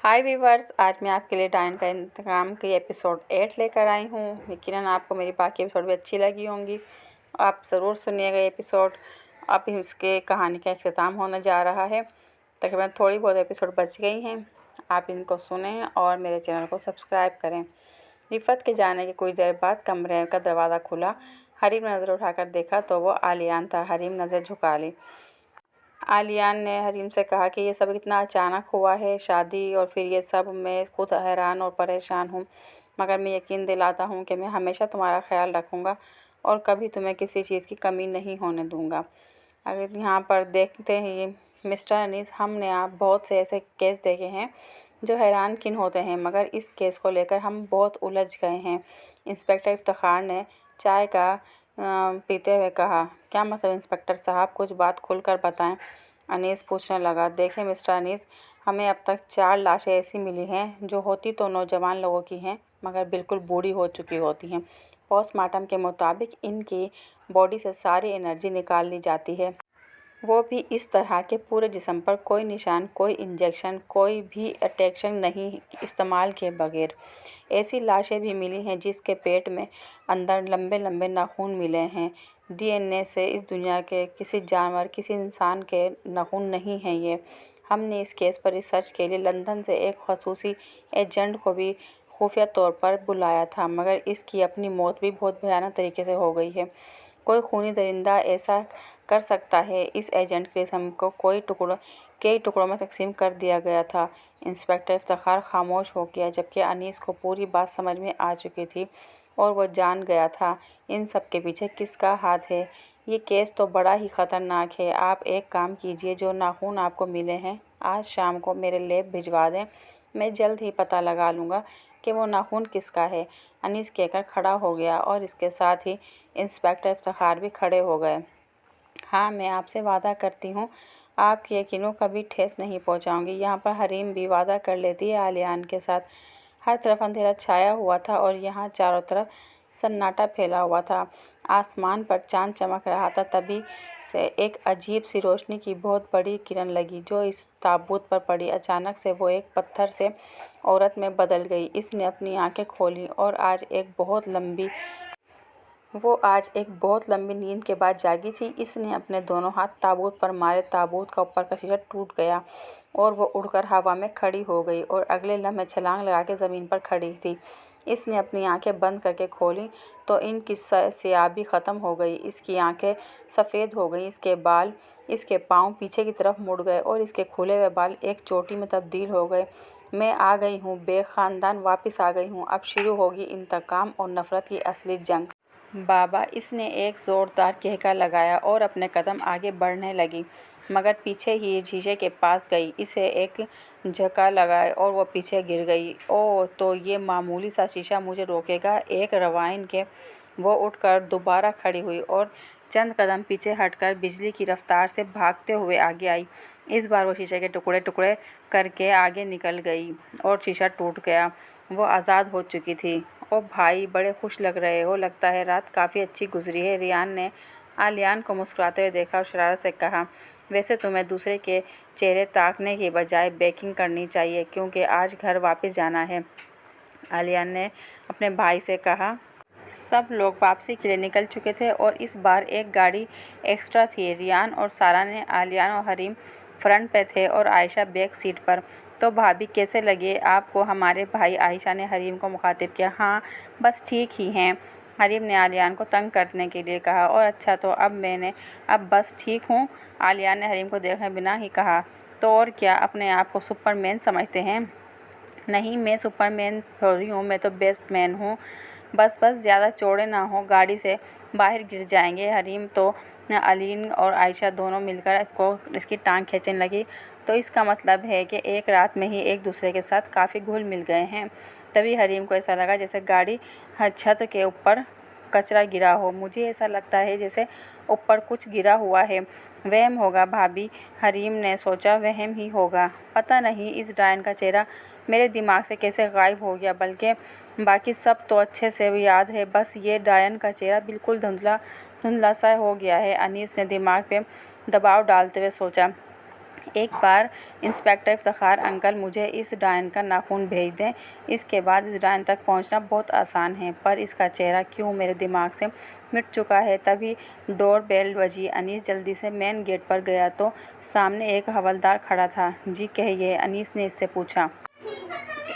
हाय viewers, आज मैं आपके लिए डायन का इंतकाम की एपिसोड 8 लेकर आई हूँ। यकीनन आपको मेरी बाकी एपिसोड भी अच्छी लगी होंगी। आप ज़रूर सुनिएगा ये एपिसोड। अब इसके कहानी का अख्ताम होने जा रहा है। तकरीबन थोड़ी बहुत एपिसोड बच गई हैं। आप इनको सुनें और मेरे चैनल को सब्सक्राइब करें। रिफ़त के जाने के कुछ देर बाद कमरे का दरवाज़ा खुला। हरीम ने नज़र उठाकर देखा तो वो आलियान था। हरीम नज़र झुका ली। आलियान ने हरीम से कहा कि ये सब कितना अचानक हुआ है, शादी और फिर ये सब। मैं खुद हैरान और परेशान हूँ, मगर मैं यकीन दिलाता हूँ कि मैं हमेशा तुम्हारा ख्याल रखूँगा और कभी तुम्हें किसी चीज़ की कमी नहीं होने दूँगा। अगर यहाँ पर देखते हैं मिस्टर अनीस, हमने आप बहुत से ऐसे केस देखे हैं जो हैरान किन होते हैं, मगर इस केस को लेकर हम बहुत उलझ गए हैं। इंस्पेक्टर इफ्तिखार ने चाय का पीते हुए कहा। क्या मतलब इंस्पेक्टर साहब, कुछ बात खुलकर बताएं। अनीस पूछने लगा। देखें मिस्टर अनीस, हमें अब तक 4 लाशें ऐसी मिली हैं जो होती तो नौजवान लोगों की हैं, मगर बिल्कुल बूढ़ी हो चुकी होती हैं। पोस्टमार्टम के मुताबिक इनकी बॉडी से सारी एनर्जी निकाल ली जाती है, वो भी इस तरह के पूरे जिस्म पर कोई निशान, कोई इंजेक्शन, कोई भी अटैक्शन नहीं इस्तेमाल किए बगैर। ऐसी लाशें भी मिली हैं जिसके पेट में अंदर लंबे लंबे नाखून मिले हैं। डीएनए से इस दुनिया के किसी जानवर, किसी इंसान के नाखून नहीं हैं ये। हमने इस केस पर रिसर्च के लिए लंदन से एक खसूसी एजेंट को भी खुफिया तौर पर बुलाया था, मगर इसकी अपनी मौत भी बहुत भयानक तरीके से हो गई है। कोई खूनी दरिंदा ऐसा कर सकता है? इस एजेंट के जिस्म को कई टुकड़ों में तकसीम कर दिया गया था। इंस्पेक्टर इफ्तिखार खामोश हो गया, जबकि अनीस को पूरी बात समझ में आ चुकी थी और वो जान गया था इन सब के पीछे किसका हाथ है। ये केस तो बड़ा ही ख़तरनाक है। आप एक काम कीजिए, जो नाखून आपको मिले हैं आज शाम को मेरे लैब भिजवा दें। मैं जल्द ही पता लगा लूँगा कि वो नाखून किसका है। अनीस कहकर खड़ा हो गया और इसके साथ ही इंस्पेक्टर इफ्तिखार भी खड़े हो गए। हाँ, मैं आपसे वादा करती हूँ आपके यकीनों कभी ठेस नहीं पहुँचाऊँगी। यहाँ पर हरीम भी वादा कर लेती है आलियान के साथ। हर तरफ अंधेरा छाया हुआ था और यहाँ चारों तरफ सन्नाटा फैला हुआ था। आसमान पर चांद चमक रहा था। तभी से एक अजीब सी रोशनी की बहुत बड़ी किरण लगी जो इस ताबूत पर पड़ी। अचानक से वो एक पत्थर से औरत में बदल गई। इसने अपनी आंखें खोलीं और वो आज एक बहुत लंबी नींद के बाद जागी थी। इसने अपने दोनों हाथ ताबूत पर मारे। ताबूत का ऊपर का शीशा टूट गया और वो उड़कर हवा में खड़ी हो गई और अगले लम्हे छलांग लगा के ज़मीन पर खड़ी थी। इसने अपनी आंखें बंद करके खोली तो इनकी स्याही ख़त्म हो गई। इसकी आंखें सफ़ेद हो गईं। इसके बाल, इसके पाँव पीछे की तरफ मुड़ गए और इसके खुले हुए बाल एक चोटी में तब्दील हो गए। मैं आ गई हूँ, बेख़ानदान वापस आ गई हूँ। अब शुरू होगी इंतकाम और नफ़रत की असली जंग। बाबा, इसने एक ज़ोरदार कहका लगाया और अपने कदम आगे बढ़ने लगी, मगर पीछे ही शीशे के पास गई। इसे एक झटका लगा और वो पीछे गिर गई। ओह, तो ये मामूली सा शीशा मुझे रोकेगा? एक रवाइन के वो उठकर दोबारा खड़ी हुई और चंद कदम पीछे हटकर बिजली की रफ्तार से भागते हुए आगे आई। इस बार वो शीशे के टुकड़े टुकड़े करके आगे निकल गई और शीशा टूट गया। वो आज़ाद हो चुकी थी। ओ भाई, बड़े खुश लग रहे हो। लगता है रात काफ़ी अच्छी गुजरी है। रियान ने आलियान को मुस्कुराते हुए देखा और शरारत से कहा। वैसे तुम्हें दूसरे के चेहरे ताकने की बजाय बेकिंग करनी चाहिए, क्योंकि आज घर वापस जाना है। आलियान ने अपने भाई से कहा। सब लोग वापसी के लिए निकल चुके थे और इस बार एक गाड़ी एक्स्ट्रा थी। रियान और सारा ने, आलियान और हरीम फ्रंट पे थे और आयशा बैक सीट पर। तो भाभी, कैसे लगे आपको हमारे भाई? आयशा ने हरीम को मुखातिब किया। हाँ, बस ठीक ही हैं, हरीम ने आलियान को तंग करने के लिए कहा। और अच्छा, तो अब बस ठीक हूँ, आलियान ने हरीम को देखे बिना ही कहा। तो और क्या, अपने आप को सुपरमैन समझते हैं? नहीं, मैं सुपरमैन थोड़ी हूँ, मैं तो बेस्ट मैन हूँ। बस ज़्यादा चौड़े ना हो, गाड़ी से बाहर गिर जाएंगे। हरीम तो अलीन और आयशा दोनों मिलकर इसकी टांग खींचने लगी। तो इसका मतलब है कि एक रात में ही एक दूसरे के साथ काफ़ी घुल मिल गए हैं। तभी हरीम को ऐसा लगा जैसे गाड़ी छत के ऊपर कचरा गिरा हो। मुझे ऐसा लगता है जैसे ऊपर कुछ गिरा हुआ है। वहम होगा भाभी, हरीम ने सोचा। वहम ही होगा। पता नहीं इस डायन का चेहरा मेरे दिमाग से कैसे गायब हो गया, बल्कि बाकी सब तो अच्छे से याद है, बस ये डायन का चेहरा बिल्कुल धुंधला सा हो गया है। अनीस ने दिमाग पे दबाव डालते हुए सोचा। एक बार इंस्पेक्टर इफ्तिखार अंकल मुझे इस डायन का नाखून भेज दें, इसके बाद इस डायन तक पहुंचना बहुत आसान है, पर इसका चेहरा क्यों मेरे दिमाग से मिट चुका है। तभी डोर बेल बजी। अनीस जल्दी से मेन गेट पर गया तो सामने एक हवलदार खड़ा था। जी कहिए, अनीस ने इससे पूछा।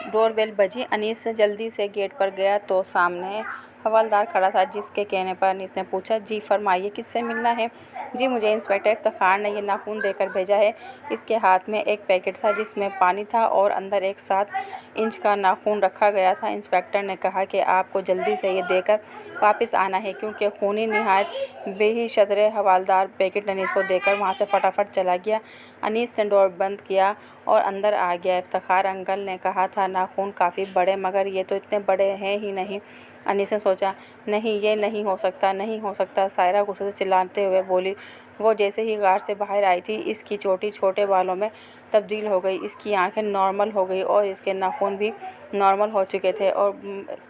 डोरबेल बजी। अनीस जल्दी से गेट पर गया तो सामने हवलदार खड़ा था, जिसके कहने पर अनीस ने पूछा, जी फरमाइए, किससे मिलना है। जी मुझे इंस्पेक्टर इफ्तिखार ने ये नाखून देकर भेजा है। इसके हाथ में एक पैकेट था जिसमें पानी था और अंदर एक 7 इंच का नाखून रखा गया था। इंस्पेक्टर ने कहा कि आपको जल्दी से ये देकर वापस आना है, क्योंकि खूनी निहायत बेहिशतरे हवलदार पैकेट अनीस को देकर वहाँ से फटाफट चला गया। अनीस ने डोर बंद किया और अंदर आ गया। इफ्तिखार अंकल ने कहा था नाखून काफ़ी बड़े, मगर ये तो इतने बड़े हैं ही नहीं। अनीस ने सोचा, नहीं ये नहीं हो सकता, नहीं हो सकता। सायरा गुस्से से चिल्लाते हुए बोली। वो जैसे ही गार से बाहर आई थी, इसकी चोटी छोटे बालों में तब्दील हो गई, इसकी आंखें नॉर्मल हो गई और इसके नाखून भी नॉर्मल हो चुके थे, और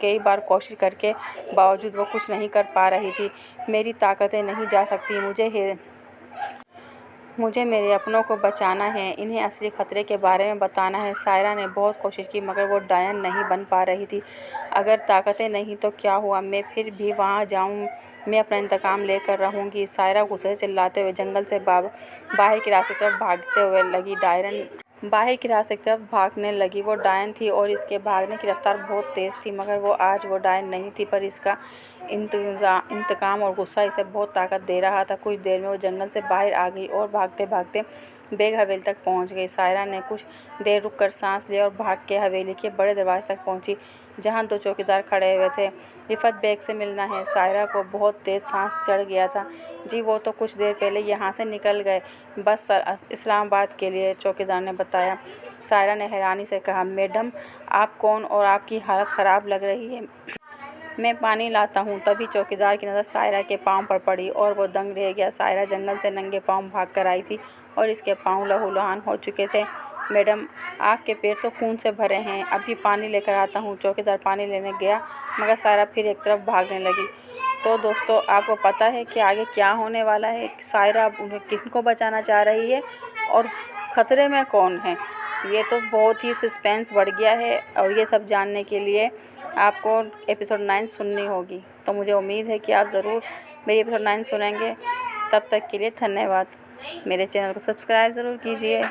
कई बार कोशिश करके बावजूद वो कुछ नहीं कर पा रही थी। मेरी ताकतें नहीं जा सकती, मुझे मेरे अपनों को बचाना है, इन्हें असली खतरे के बारे में बताना है। सायरा ने बहुत कोशिश की, मगर वो डायन नहीं बन पा रही थी। अगर ताकतें नहीं तो क्या हुआ, मैं फिर भी वहाँ जाऊँ, मैं अपना इंतकाम लेकर रहूँगी। सायरा गुस्से से चिल्लाते हुए जंगल से बाहर की रास्ते की तरफ भागते हुए लगी। बाहर की रास्ते की तरफ भागने लगी। वो डायन थी और इसके भागने की रफ्तार बहुत तेज़ थी, मगर वो आज वो डायन नहीं थी, पर इसका इंतकाम और गुस्सा इसे बहुत ताकत दे रहा था। कुछ देर में वो जंगल से बाहर आ गई और भागते भागते बेग हवेली तक पहुंच गई। सायरा ने कुछ देर रुककर सांस लिया और भाग के हवेली के बड़े दरवाजे तक पहुंची, जहां 2 चौकीदार खड़े हुए थे। रिफत बेग से मिलना है। सायरा को बहुत तेज़ सांस चढ़ गया था। जी वो तो कुछ देर पहले यहाँ से निकल गए, बस इस्लामाबाद के लिए, चौकीदार ने बताया। सायरा ने हैरानी से कहा, मैडम आप कौन और आपकी हालत ख़राब लग रही है। मैं पानी लाता हूँ। तभी चौकीदार की नज़र सायरा के पाँव पर पड़ी और वो दंग रह गया। सायरा जंगल से नंगे पाँव भाग कर आई थी और इसके पाँव लहूलुहान हो चुके थे। मैडम आपके पैर तो खून से भरे हैं, अभी पानी लेकर आता हूँ। चौकीदार पानी लेने गया, मगर सायरा फिर एक तरफ भागने लगी। तो दोस्तों, आपको पता है कि आगे क्या होने वाला है? सायरा उन्हें किसको बचाना चाह रही है और ख़तरे में कौन है? ये तो बहुत ही सस्पेंस बढ़ गया है, और ये सब जानने के लिए आपको एपिसोड 9 सुननी होगी। तो मुझे उम्मीद है कि आप ज़रूर मेरी एपिसोड 9 सुनेंगे। तब तक के लिए धन्यवाद। मेरे चैनल को सब्सक्राइब ज़रूर कीजिए।